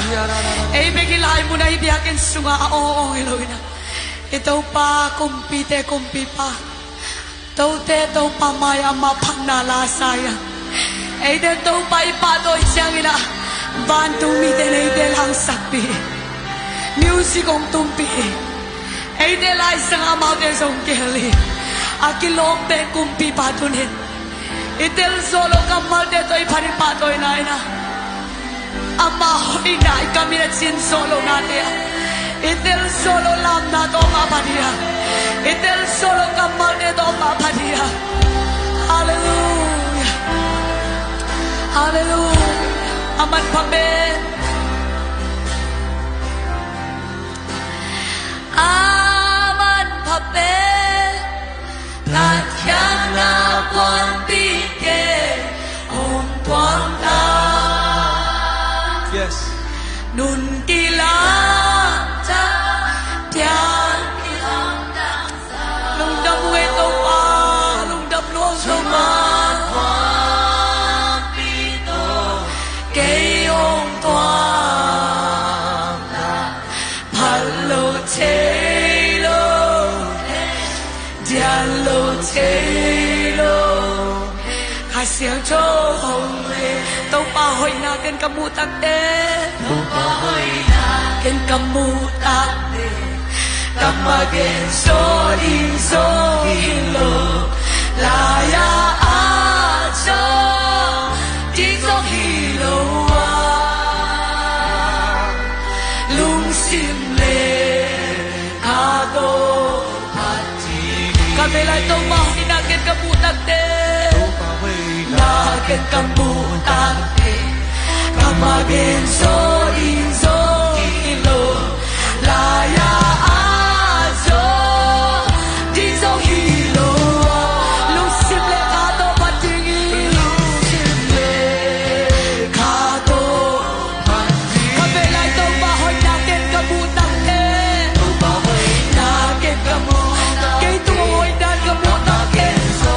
na. Ay bigilay mo na ibiyakin sunga oo Elohim na. Ito pa kumpite kumpi pa. Taute to pamaya mapagnalasaya. Ay dito pa ipadoy siyang ina. Bantu miten ay delang sakpi. Music ong tumpi. Ay delay sang amate song keli. Akilong te kumpi patunin. Itel solo kamal dito ipanipadoy na ina. Amahoy na kami na sin solo natin. Itel solo lam na to mapadiya. Itel solo kamal dito mapadiya. Hallelujah. Hallelujah. Aman paben. Aman paben. Latyang na buwan bigay. Om tuwang na. Yes. Nun kilang ta. Tiyan kilang ta. Nung damu ito pa. Nung damluang tuman. Siang chong tàu pa hoy na ken kamutak de tàu pa hoy na ken kamutak de kamagen so lo la ya a so di so hilo wa lung sim le ka do pati kabela tàu pa hoy na ken kamutak de Naket kamutan kamagin so ilo laya aso di so hilo lusimle kato patingi lusimle kato patingi kabela ito bahoy naket kamutan naket kamutan kay tumoy na kamutan to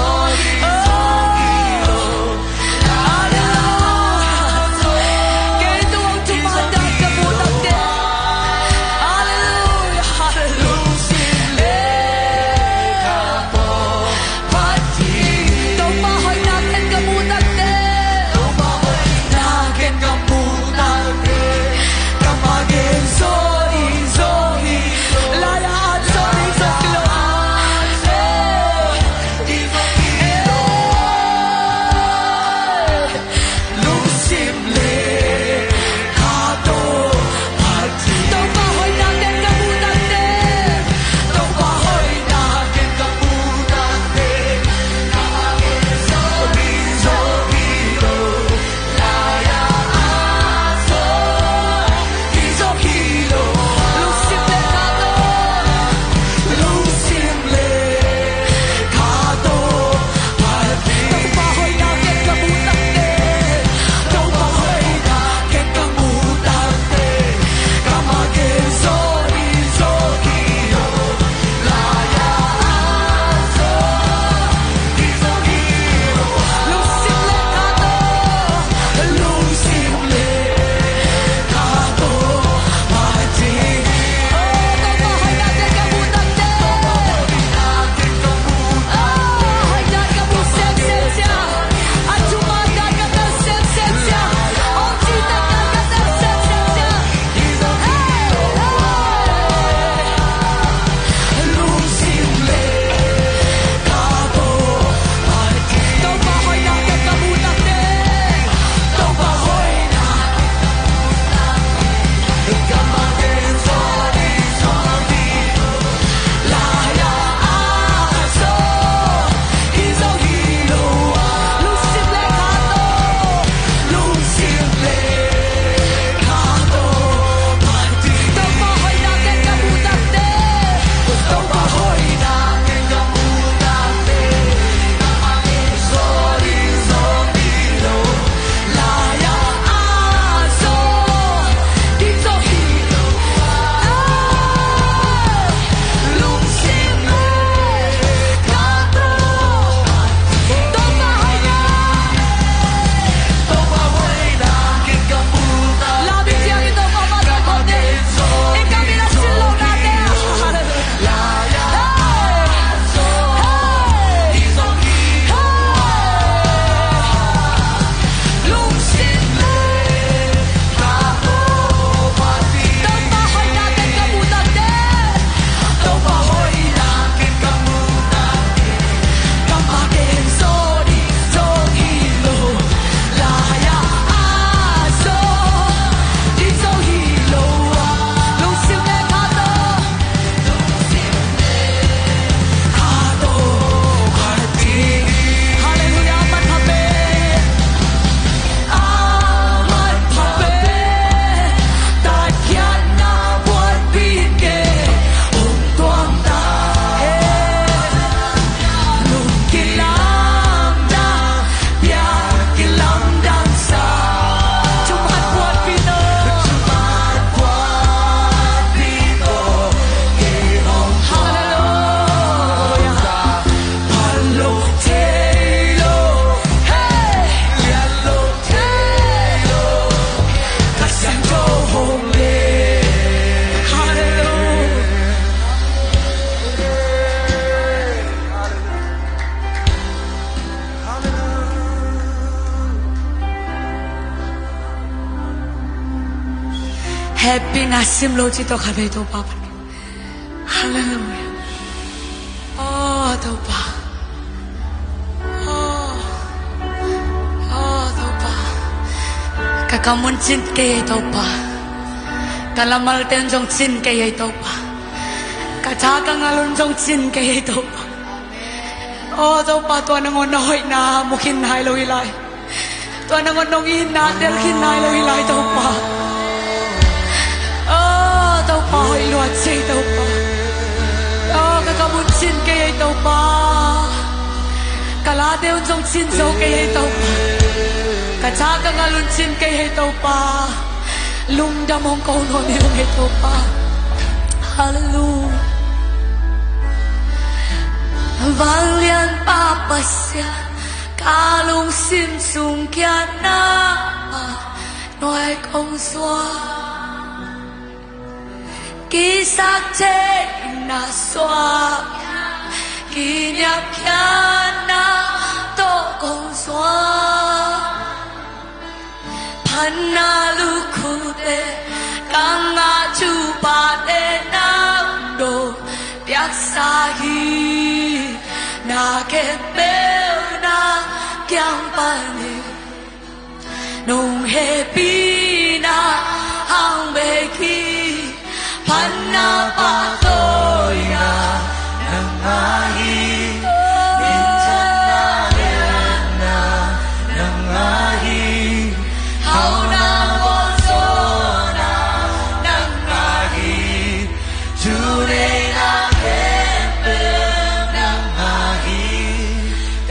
happy na simlo chito khabe to pa hallelujah oh to pa oh to pa kakamun chin ke to pa kalamal ten jong chin ke to pa kacha ka ngalon jong chin ke to pa oh to pa to na ngon hoi na mukhin hai lo ilai to na ngon nong in na del khin nai lo ilai to pa oh to pa hoi lo che to pa oh kakamun chin ke to pa kala de jong chin zo ke to pa kacha ka ngalon chin ke to pa lung da mong ko no ni ke to pa hallelujah vang lian pa pa sia ca lung sim sung kia na nói công xóa ký sắc chế na xóa ký nhạc kia na to công xóa pan na lu khu te kang nga chu pa te na do piak sa hi na ke pe na kyang pa ni nong he pi na hang be ki pan na pa to ya nang a hi in chan na le na nang a hi how na go so na nang a hi chu re na ke pe nang a hi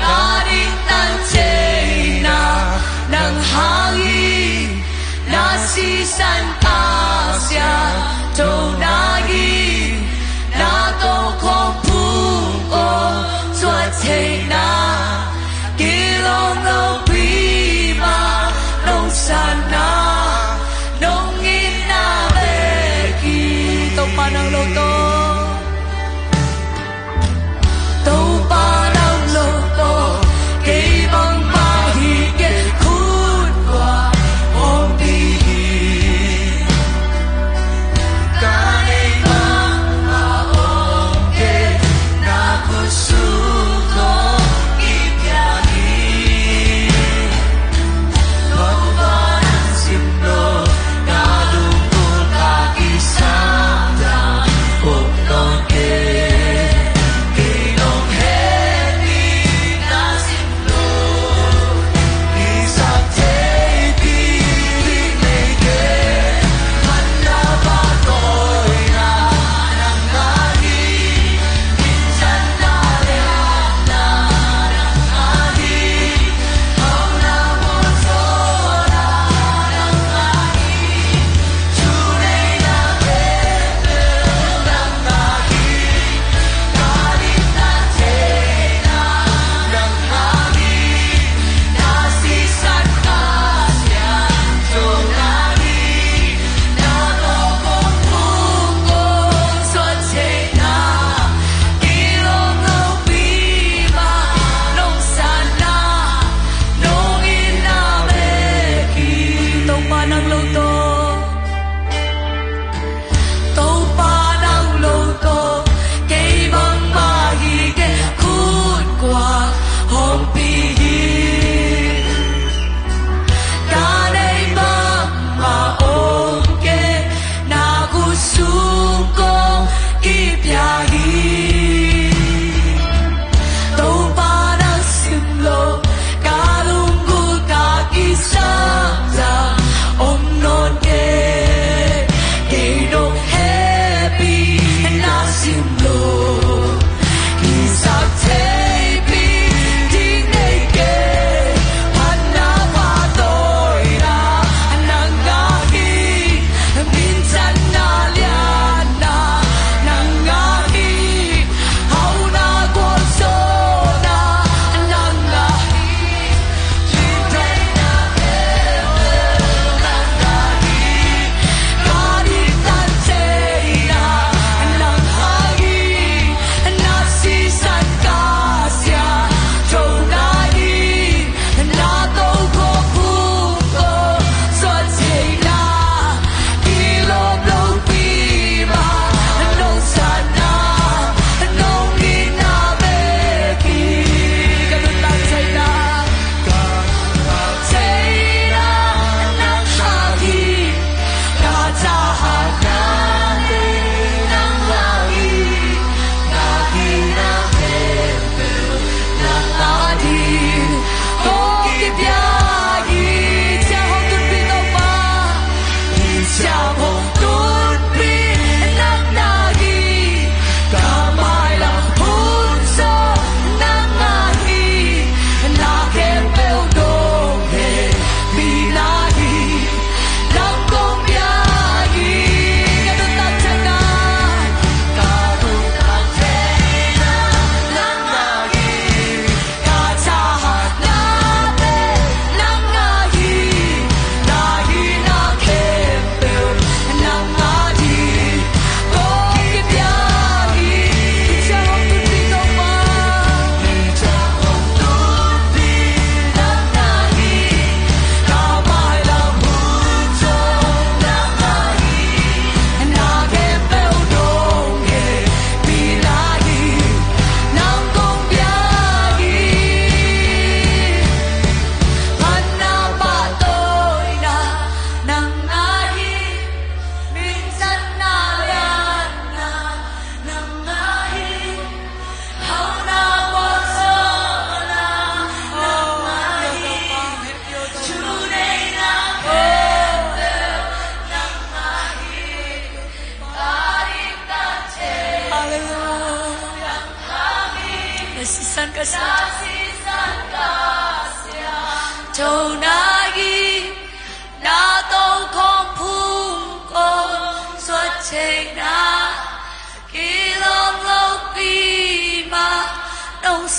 ka rin tan che na nang ha na si san ta sia to na gi na to ko pu o so che na ki long no pi ma nong san na nong in na be ki to pa nang lo to pa nang lo to ke bang pa hi ke khut kwa om ti si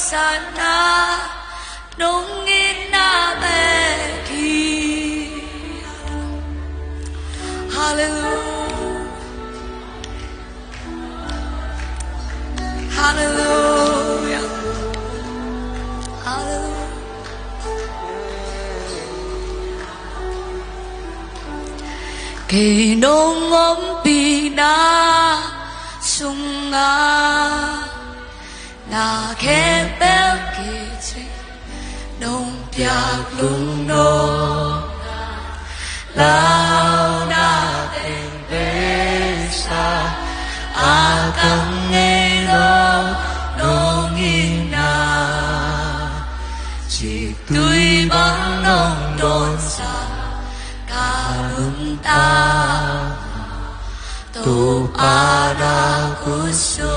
sana nungin na beki Hallelujah Hallelujah Hallelujah Kay nung umpina sunga na kebel kitri nung piak lung no lao na tình besa akang ngelo nung ina chỉ tuy băng nông đồn xa karunta tu para kusu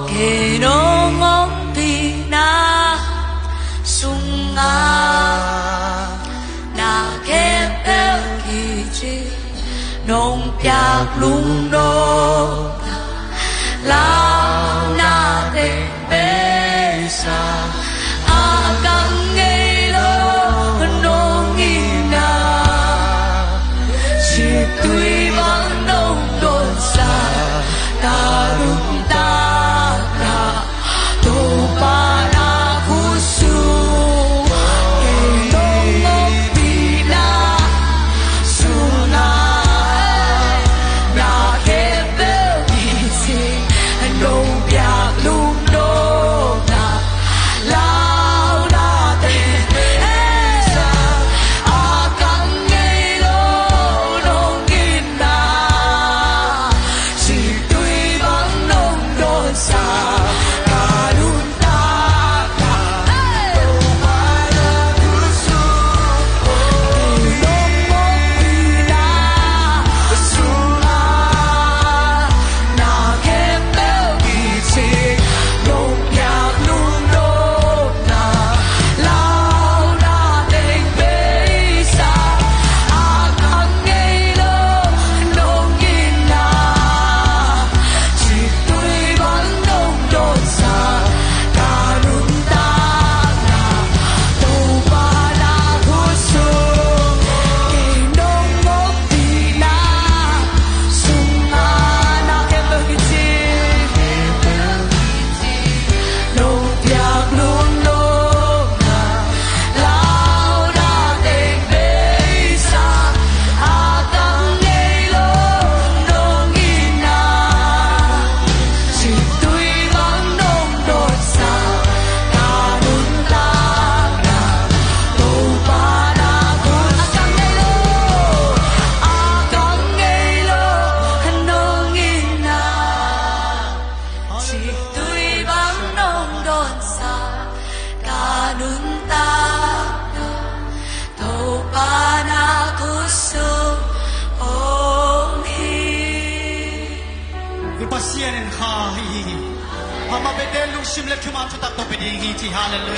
Kenong ompina sunga na kebel kiji nong piak lung no lao na tình besa akang ngelo nong ina chỉ tuy băng nông đồn xa karunta Pasien en khahi. Mama bedel lu shim le khuma tutak to pedingi ti hallelujah.